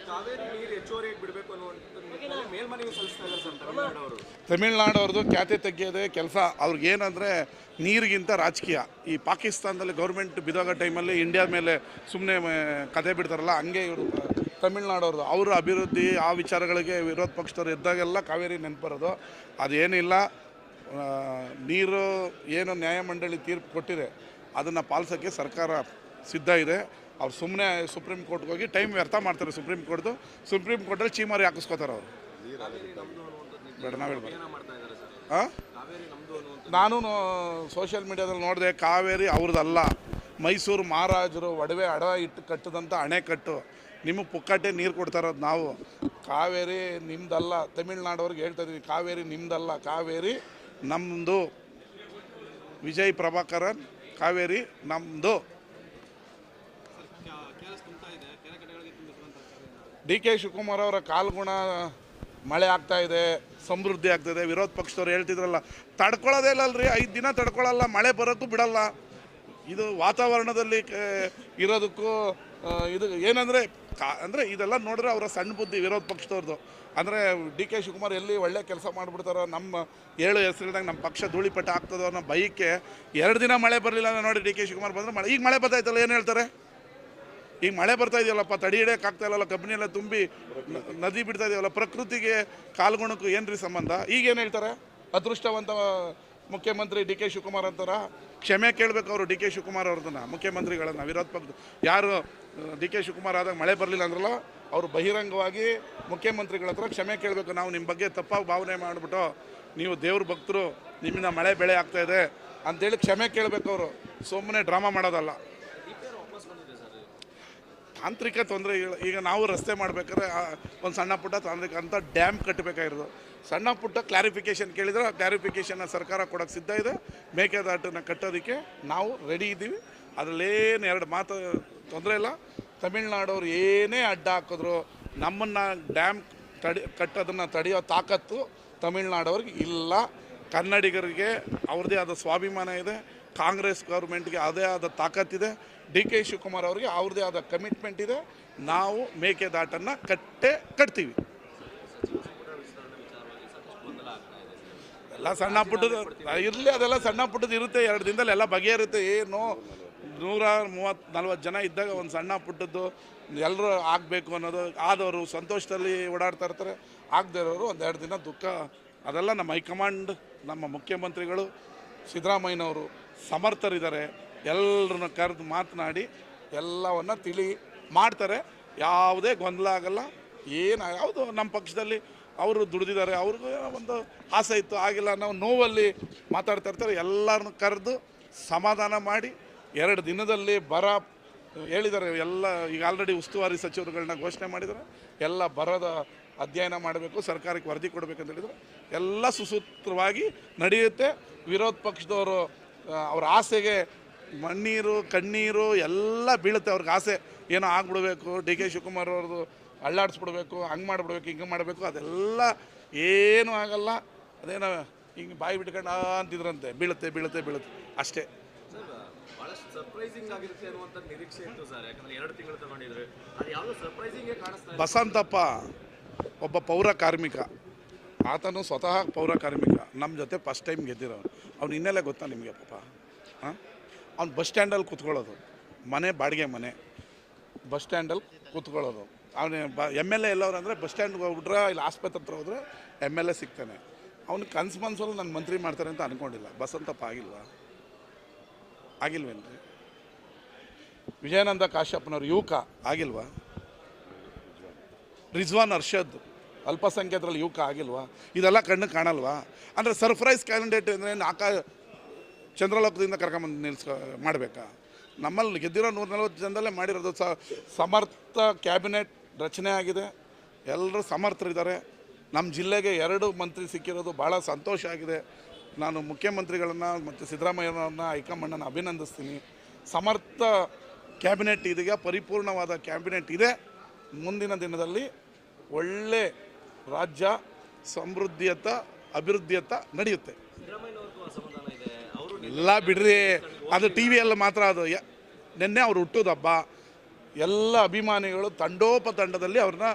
ಕಾವೇರಿ ನೀರು ಹೆಚ್ಚುವರಿಯಾಗಿ ಬಿಡಬೇಕು ಅನ್ನುವಂಥದ್ದು ಮೇಲ್ಮನವಿ ಸಲ್ಲಿಸ್ತಾ ಇದ್ದಾರೆ ಸರ್ ತಮಿಳುನಾಡು ಅವರು. ತಮಿಳ್ನಾಡು ಅವ್ರದ್ದು ಖ್ಯಾತೆ ತೆಗೆಯೋದೇ ಕೆಲಸ. ಅವ್ರಿಗೇನಂದರೆ ನೀರಿಗಿಂತ ರಾಜಕೀಯ. ಈ ಪಾಕಿಸ್ತಾನದಲ್ಲಿ ಗೌರ್ಮೆಂಟ್ ಬಿದ್ದೋಗೋ ಟೈಮಲ್ಲಿ ಇಂಡಿಯಾ ಮೇಲೆ ಸುಮ್ಮನೆ ಕತೆ ಬಿಡ್ತಾರಲ್ಲ, ಹಂಗೆ ಇವರು ತಮಿಳ್ನಾಡವ್ರದ್ದು ಅವರ ಅಭಿವೃದ್ಧಿ ಆ ವಿಚಾರಗಳಿಗೆ ವಿರೋಧ ಪಕ್ಷದವ್ರು ಇದ್ದಾಗೆಲ್ಲ ಕಾವೇರಿ ನೆನಪರೋದು. ಅದೇನಿಲ್ಲ, ನೀರು ಏನು ನ್ಯಾಯಮಂಡಳಿ ತೀರ್ಪು ಕೊಟ್ಟಿದೆ ಅದನ್ನು ಪಾಲಿಸೋಕ್ಕೆ ಸರ್ಕಾರ ಸಿದ್ಧ ಇದೆ. ಅವ್ರು ಸುಮ್ಮನೆ ಸುಪ್ರೀಂ ಕೋರ್ಟ್ಗೆ ಹೋಗಿ ಟೈಮ್ ವ್ಯರ್ಥ ಮಾಡ್ತಾರೆ. ಸುಪ್ರೀಂ ಕೋರ್ಟಲ್ಲಿ ಚೀಮಾರಿ ಹಾಕಿಸ್ಕೋತಾರೆ ಅವರು. ಬೇಡ ನಾವು ಹೇಳ್ಬೋದು. ಹಾಂ, ನಾನು ಸೋಷಿಯಲ್ ಮೀಡಿಯಾದಲ್ಲಿ ನೋಡಿದೆ, ಕಾವೇರಿ ಅವ್ರದ್ದಲ್ಲ, ಮೈಸೂರು ಮಹಾರಾಜರು ಒಡವೆ ಅಡ ಇಟ್ಟು ಕಟ್ಟಿದಂಥ ಅಣೆಕಟ್ಟು. ನಿಮಗೆ ಪುಕ್ಕಟ್ಟೆ ನೀರು ಕೊಡ್ತಾ ಇರೋದು ನಾವು. ಕಾವೇರಿ ನಿಮ್ಮದಲ್ಲ. ತಮಿಳ್ನಾಡವ್ರಿಗೆ ಹೇಳ್ತಾ ಇದ್ದೀವಿ, ಕಾವೇರಿ ನಿಮ್ಮದಲ್ಲ, ಕಾವೇರಿ ನಮ್ಮದು. ವಿಜಯ್ ಪ್ರಭಾಕರನ್, ಕಾವೇರಿ ನಮ್ಮದು. ಡಿ ಕೆ ಶಿವಕುಮಾರ್ ಅವರ ಕಾಲ್ಗುಣ ಮಳೆ ಆಗ್ತಾಯಿದೆ, ಸಮೃದ್ಧಿ ಆಗ್ತಾಯಿದೆ. ವಿರೋಧ ಪಕ್ಷದವ್ರು ಹೇಳ್ತಿದ್ರಲ್ಲ, ತಡ್ಕೊಳ್ಳೋದೇ ಇಲ್ಲಲ್ರಿ, 5 ದಿನ ತಡ್ಕೊಳ್ಳಲ್ಲ, ಮಳೆ ಬರೋಕ್ಕೂ ಬಿಡಲ್ಲ. ಇದು ವಾತಾವರಣದಲ್ಲಿ ಇರೋದಕ್ಕೂ ಇದು ಏನಂದರೆ ಅಂದರೆ ಇದೆಲ್ಲ ನೋಡಿದ್ರೆ ಅವರ ಸಣ್ಣ ಬುದ್ಧಿ ವಿರೋಧ ಪಕ್ಷದವ್ರದ್ದು. ಅಂದರೆ ಡಿ ಕೆ ಶಿವಕುಮಾರ್ ಎಲ್ಲಿ ಒಳ್ಳೆ ಕೆಲಸ ಮಾಡಿಬಿಡ್ತಾರೋ, ನಮ್ಮ ಹೆಸರಿದಾಗ ನಮ್ಮ ಪಕ್ಷ ಧೂಳಿಪಟ ಆಗ್ತದೋ ಅನ್ನೋ ಭಯಕ್ಕೆ 2 ದಿನ ಮಳೆ ಬರಲಿಲ್ಲ ನೋಡಿ ಡಿ ಕೆ ಶಿವಕುಮಾರ್ ಬಂದರೆ ಮಳೆ. ಈಗ ಮಳೆ ಬರ್ತಾಯಿತ್ತಲ್ಲ, ಏನು ಹೇಳ್ತಾರೆ? ಈಗ ಮಳೆ ಬರ್ತಾ ಇದೆಯಲ್ಲಪ್ಪ, ತಡಿ ಹಿಡಿಯೋಕ್ಕಾಗ್ತಾ ಇಲ್ಲಲ್ಲ, ಕಬ್ಬಿನಿ ಎಲ್ಲ ತುಂಬಿ ನದಿ ಬಿಡ್ತಾ ಇದೆಯಲ್ಲ, ಪ್ರಕೃತಿಗೆ ಕಾಲ್ಗುಣಕ್ಕೂ ಏನ್ರಿ ಸಂಬಂಧ? ಈಗೇನು ಹೇಳ್ತಾರೆ? ಅದೃಷ್ಟವಂತ ಮುಖ್ಯಮಂತ್ರಿ ಡಿ ಕೆ ಶಿವಕುಮಾರ್ ಅಂತಾರ. ಕ್ಷಮೆ ಕೇಳಬೇಕು ಅವರು ಡಿ ಕೆ ಶಿವಕುಮಾರ್ ಅವ್ರದನ್ನ, ಮುಖ್ಯಮಂತ್ರಿಗಳನ್ನು. ವಿರೋಧ ಪಕ್ಷ ಯಾರು ಡಿ ಕೆ ಶಿವಕುಮಾರ್ ಆದಾಗ ಮಳೆ ಬರಲಿಲ್ಲ ಅಂದ್ರಲ್ಲ, ಅವರು ಬಹಿರಂಗವಾಗಿ ಮುಖ್ಯಮಂತ್ರಿಗಳ ಹತ್ರ ಕ್ಷಮೆ ಕೇಳಬೇಕು. ನಾವು ನಿಮ್ಮ ಬಗ್ಗೆ ತಪ್ಪಾಗಿ ಭಾವನೆ ಮಾಡಿಬಿಟ್ಟು, ನೀವು ದೇವ್ರ ಭಕ್ತರು, ನಿಮ್ಮಿಂದ ಮಳೆ ಬೆಳೆ ಆಗ್ತಾಯಿದೆ ಅಂತೇಳಿ ಕ್ಷಮೆ ಕೇಳಬೇಕು ಅವರು, ಸುಮ್ಮನೆ ಡ್ರಾಮಾ ಮಾಡೋದಲ್ಲ. ತಾಂತ್ರಿಕ ತೊಂದರೆಗಳು, ಈಗ ನಾವು ರಸ್ತೆ ಮಾಡಬೇಕಾದ್ರೆ ಒಂದು ಸಣ್ಣ ಪುಟ್ಟ ತಾಂತ್ರಿಕ ಅಂತ ಡ್ಯಾಮ್ ಕಟ್ಟಬೇಕಾಗಿರೋದು, ಸಣ್ಣ ಪುಟ್ಟ ಕ್ಲಾರಿಫಿಕೇಷನ್ ಕೇಳಿದರೆ ಆ ಕ್ಲಾರಿಫಿಕೇಷನ್ನ ಸರ್ಕಾರ ಕೊಡೋಕ್ಕೆ ಸಿದ್ಧ ಇದೆ. ಮೇಕೆದಾಟನ್ನು ಕಟ್ಟೋದಕ್ಕೆ ನಾವು ರೆಡಿ ಇದ್ದೀವಿ. ಅದರಲ್ಲೇನು 2 ಮಾತು ತೊಂದರೆ ಇಲ್ಲ. ತಮಿಳ್ನಾಡವ್ರು ಏನೇ ಅಡ್ಡ ಹಾಕಿದ್ರು ನಮ್ಮನ್ನು ಡ್ಯಾಮ್ ಕಟ್ಟೋದನ್ನು ತಡೆಯೋ ತಾಕತ್ತು ತಮಿಳ್ನಾಡವ್ರಿಗೆ ಇಲ್ಲ. ಕನ್ನಡಿಗರಿಗೆ ಅವ್ರದ್ದೇ ಆದ ಸ್ವಾಭಿಮಾನ ಇದೆ. ಕಾಂಗ್ರೆಸ್ ಗೌರ್ಮೆಂಟ್ಗೆ ಅದೇ ಆದ ತಾಕತ್ತಿದೆ. ಡಿ ಕೆ ಶಿವಕುಮಾರ್ ಅವರಿಗೆ ಅವ್ರದ್ದೇ ಆದ ಕಮಿಟ್ಮೆಂಟ್ ಇದೆ. ನಾವು ಮೇಕೆದಾಟನ್ನು ಕಟ್ತೀವಿ. ಎಲ್ಲ ಸಣ್ಣ ಪುಟ್ಟದ್ದು ಇರಲಿ, ಅದೆಲ್ಲ ಸಣ್ಣ ಪುಟ್ಟದ್ದು ಇರುತ್ತೆ. 2 ದಿನದಲ್ಲಿ ಎಲ್ಲ ಬಗೆಯಿರುತ್ತೆ. ಏನು 130-40 ಜನ ಇದ್ದಾಗ ಒಂದು ಸಣ್ಣ ಪುಟ್ಟದ್ದು ಎಲ್ಲರೂ ಆಗಬೇಕು ಅನ್ನೋದು, ಆದವರು ಸಂತೋಷದಲ್ಲಿ ಓಡಾಡ್ತಾ ಇರ್ತಾರೆ, ಆಗದೇ ಇರೋರು 1-2 ದಿನ ದುಃಖ. ಅದೆಲ್ಲ ನಮ್ಮ ಹೈಕಮಾಂಡ್, ನಮ್ಮ ಮುಖ್ಯಮಂತ್ರಿಗಳು ಸಿದ್ದರಾಮಯ್ಯನವರು ಸಮರ್ಥರಿದ್ದಾರೆ. ಎಲ್ಲರನ್ನ ಕರೆದು ಮಾತನಾಡಿ ಎಲ್ಲವನ್ನು ತಿಳಿ ಮಾಡ್ತಾರೆ. ಯಾವುದೇ ಗೊಂದಲ ಆಗಲ್ಲ. ಯಾವುದು ನಮ್ಮ ಪಕ್ಷದಲ್ಲಿ ಅವರು ದುಡಿದಿದ್ದಾರೆ, ಅವ್ರಿಗೂ ಒಂದು ಆಸೆ ಇತ್ತು, ಆಗಿಲ್ಲ, ನಾವು ನೋವಲ್ಲಿ ಮಾತಾಡ್ತಾ ಇರ್ತಾರೆ. ಎಲ್ಲರನ್ನ ಕರೆದು ಸಮಾಧಾನ ಮಾಡಿ 2 ದಿನದಲ್ಲಿ ಬರ ಹೇಳಿದ್ದಾರೆ. ಎಲ್ಲ ಈಗ ಆಲ್ರೆಡಿ ಉಸ್ತುವಾರಿ ಸಚಿವರುಗಳನ್ನ ಘೋಷಣೆ ಮಾಡಿದ್ದಾರೆ. ಎಲ್ಲ ಬರದ ಅಧ್ಯಯನ ಮಾಡಬೇಕು, ಸರ್ಕಾರಕ್ಕೆ ವರದಿ ಕೊಡಬೇಕಂತ ಹೇಳಿದರೆ ಎಲ್ಲ ಸುಸೂತ್ರವಾಗಿ ನಡೆಯುತ್ತೆ. ವಿರೋಧ ಪಕ್ಷದವರು ಅವ್ರ ಆಸೆಗೆ ಮಣ್ಣೀರು ಕಣ್ಣೀರು ಎಲ್ಲ ಬೀಳುತ್ತೆ. ಅವ್ರಿಗೆ ಆಸೆ ಏನೋ ಆಗ್ಬಿಡ್ಬೇಕು, ಡಿ ಕೆ ಶಿವಕುಮಾರ್ ಅವ್ರದ್ದು ಅಳ್ಳಾಡಿಸ್ಬಿಡ್ಬೇಕು, ಹಂಗೆ ಮಾಡಿಬಿಡ್ಬೇಕು, ಹಿಂಗೆ ಮಾಡಬೇಕು, ಅದೆಲ್ಲ ಏನೂ ಆಗಲ್ಲ. ಅದೇನೋ ಹಿಂಗೆ ಬಾಯಿ ಬಿಟ್ಕೊಂಡು ಅಂತಿದ್ರಂತೆ, ಬೀಳುತ್ತೆ ಬೀಳುತ್ತೆ ಬೀಳುತ್ತೆ ಅಷ್ಟೇ. ಬಸಂತಪ್ಪ ಒಬ್ಬ ಪೌರ ಕಾರ್ಮಿಕ, ಆತನು ಸ್ವತಃ ಪೌರ ಕಾರ್ಮಿಕ, ನಮ್ಮ ಜೊತೆ ಫಸ್ಟ್ ಟೈಮ್ ಗೆದ್ದಿರೋನು. ಅವ್ನು ಹಿನ್ನೆಲೆ ಗೊತ್ತಾ ನಿಮಗೆ ಪಾಪ? ಹಾಂ, ಅವ್ನು ಬಸ್ ಸ್ಟ್ಯಾಂಡಲ್ಲಿ ಕೂತ್ಕೊಳ್ಳೋದು, ಮನೆ ಬಾಡಿಗೆ ಮನೆ, ಬಸ್ ಸ್ಟ್ಯಾಂಡಲ್ಲಿ ಕೂತ್ಕೊಳ್ಳೋದು. ಅವನು MLA ಎಲ್ಲವ್ರು ಅಂದರೆ ಬಸ್ ಸ್ಟ್ಯಾಂಡ್ಗೆ ಹೋಗ್ಬಿಟ್ರೆ, ಇಲ್ಲಿ ಆಸ್ಪತ್ರೆ ಹತ್ರ ಹೋದರೆ MLA ಸಿಗ್ತಾನೆ. ಅವ್ನು ಕನ್ಸು ಮನ್ಸಲ್ಲಿ ನನ್ನ ಮಂತ್ರಿ ಮಾಡ್ತಾರೆ ಅಂತ ಅಂದ್ಕೊಂಡಿಲ್ಲ. ಬಸಂತಪ್ಪ ಆಗಿಲ್ವೇನ್ರಿ? ವಿಜಯಾನಂದ ಕಾಶ್ಯಪ್ನವ್ರು ಯುವಕ ಆಗಿಲ್ವಾ? ರಿಜ್ವಾನ್ ಅರ್ಷದ್ ಅಲ್ಪಸಂಖ್ಯಾತರಲ್ಲಿ ಯುವಕ ಆಗಿಲ್ವಾ? ಇದೆಲ್ಲ ಕಣ್ಣು ಕಾಣಲ್ವಾ? ಅಂದರೆ ಸರ್ಪ್ರೈಸ್ ಕ್ಯಾಂಡಿಡೇಟ್ ಅಂದರೆ ಚಂದ್ರಲೋಕದಿಂದ ಕರ್ಕೊಂಬಂದು ಮಾಡಬೇಕಾ? ನಮ್ಮಲ್ಲಿ ಗೆದ್ದಿರೋ 140 ಜನದಲ್ಲೇ ಮಾಡಿರೋದು. ಸಮರ್ಥ ಕ್ಯಾಬಿನೆಟ್ ರಚನೆ ಆಗಿದೆ, ಎಲ್ಲರೂ ಸಮರ್ಥರಿದ್ದಾರೆ. ನಮ್ಮ ಜಿಲ್ಲೆಗೆ 2 ಮಂತ್ರಿ ಸಿಕ್ಕಿರೋದು ಭಾಳ ಸಂತೋಷ ಆಗಿದೆ. ನಾನು ಮುಖ್ಯಮಂತ್ರಿಗಳನ್ನು ಮತ್ತು ಸಿದ್ದರಾಮಯ್ಯನವ್ರನ್ನ, ಹೈಕಮಾಂಡನ್ನು ಅಭಿನಂದಿಸ್ತೀನಿ. ಸಮರ್ಥ ಕ್ಯಾಬಿನೆಟ್ ಇದೀಗ ಪರಿಪೂರ್ಣವಾದ ಕ್ಯಾಬಿನೆಟ್ ಇದೆ. ಮುಂದಿನ ದಿನದಲ್ಲಿ ಒಳ್ಳೆ ರಾಜ್ಯ ಸಮೃದ್ಧಿಯತ್ತ ಅಭಿವೃದ್ಧಿಯತ್ತ ನಡೆಯುತ್ತೆ. ಎಲ್ಲ ಬಿಡ್ರಿ, ಅದು ಟಿ ವಿಯಲ್ಲಿ ಮಾತ್ರ. ಅದು ನಿನ್ನೆ ಅವ್ರು ಹುಟ್ಟೋದು ಹಬ್ಬ, ಎಲ್ಲ ಅಭಿಮಾನಿಗಳು ತಂಡೋಪತಂಡದಲ್ಲಿ ಅವ್ರನ್ನ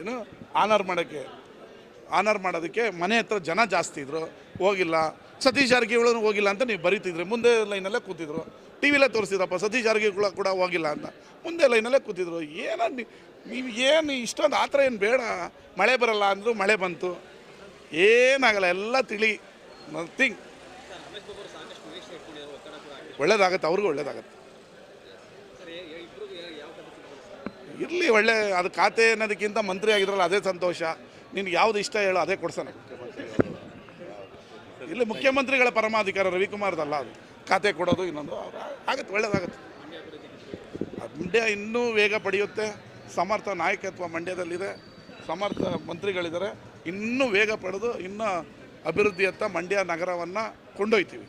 ಏನು ಆನರ್ ಮಾಡೋದಕ್ಕೆ ಮನೆ ಹತ್ರ ಜನ ಜಾಸ್ತಿ ಇದ್ದರು, ಹೋಗಿಲ್ಲ. ಸತೀಶ್ ಜಾರಕಿಹೊಳಿ ಹೋಗಿಲ್ಲ ಅಂತ ನೀವು ಬರೀತಿದ್ರಿ, ಮುಂದೆ ಲೈನಲ್ಲೇ ಕೂತಿದ್ರು. ಟಿ ವಿಲೇ ತೋರಿಸಿದ್ರಪ್ಪ ಸತೀಶ್ ಜಾರಕಿಹೊಳಿ ಕೂಡ ಹೋಗಿಲ್ಲ ಅಂತ, ಮುಂದೆ ಲೈನಲ್ಲೇ ಕೂತಿದ್ರು. ನೀವು ಏನು ಇಷ್ಟೊಂದು ಆ ಥರ ಏನು ಬೇಡ. ಮಳೆ ಬರಲ್ಲ ಅಂದರು, ಮಳೆ ಬಂತು. ಏನಾಗಲ್ಲ, ಎಲ್ಲ ತಿಳಿ, ನಥಿಂಗ್. ಒಳ್ಳೇದಾಗತ್ತೆ, ಅವ್ರಿಗೂ ಒಳ್ಳೇದಾಗತ್ತೆ. ಇರಲಿ, ಒಳ್ಳೆ ಅದು ಖಾತೆ ಅನ್ನೋದಕ್ಕಿಂತ ಮಂತ್ರಿ ಆಗಿದ್ರಲ್ಲ ಅದೇ ಸಂತೋಷ. ನಿನ್ಗೆ ಯಾವ್ದು ಇಷ್ಟ ಹೇಳೋ ಅದೇ ಕೊಡ್ಸೋಣ. ಇಲ್ಲಿ ಮುಖ್ಯಮಂತ್ರಿಗಳ ಪರಮಾಧಿಕಾರ ರವಿಕುಮಾರ್ದಲ್ಲ ಅದು, ಖಾತೆ ಕೊಡೋದು ಇನ್ನೊಂದು. ಆಗುತ್ತೆ, ಒಳ್ಳೇದಾಗುತ್ತೆ. ಮಂಡ್ಯ ಇನ್ನೂ ವೇಗ ಪಡೆಯುತ್ತೆ. ಸಮರ್ಥ ನಾಯಕತ್ವ ಮಂಡ್ಯದಲ್ಲಿದೆ, ಸಮರ್ಥ ಮಂತ್ರಿಗಳಿದ್ದಾರೆ. ಇನ್ನೂ ವೇಗ ಪಡೆದು ಇನ್ನೂ ಅಭಿವೃದ್ಧಿಯತ್ತ ಮಂಡ್ಯ ನಗರವನ್ನು ಕೊಂಡೊಯ್ತೀವಿ.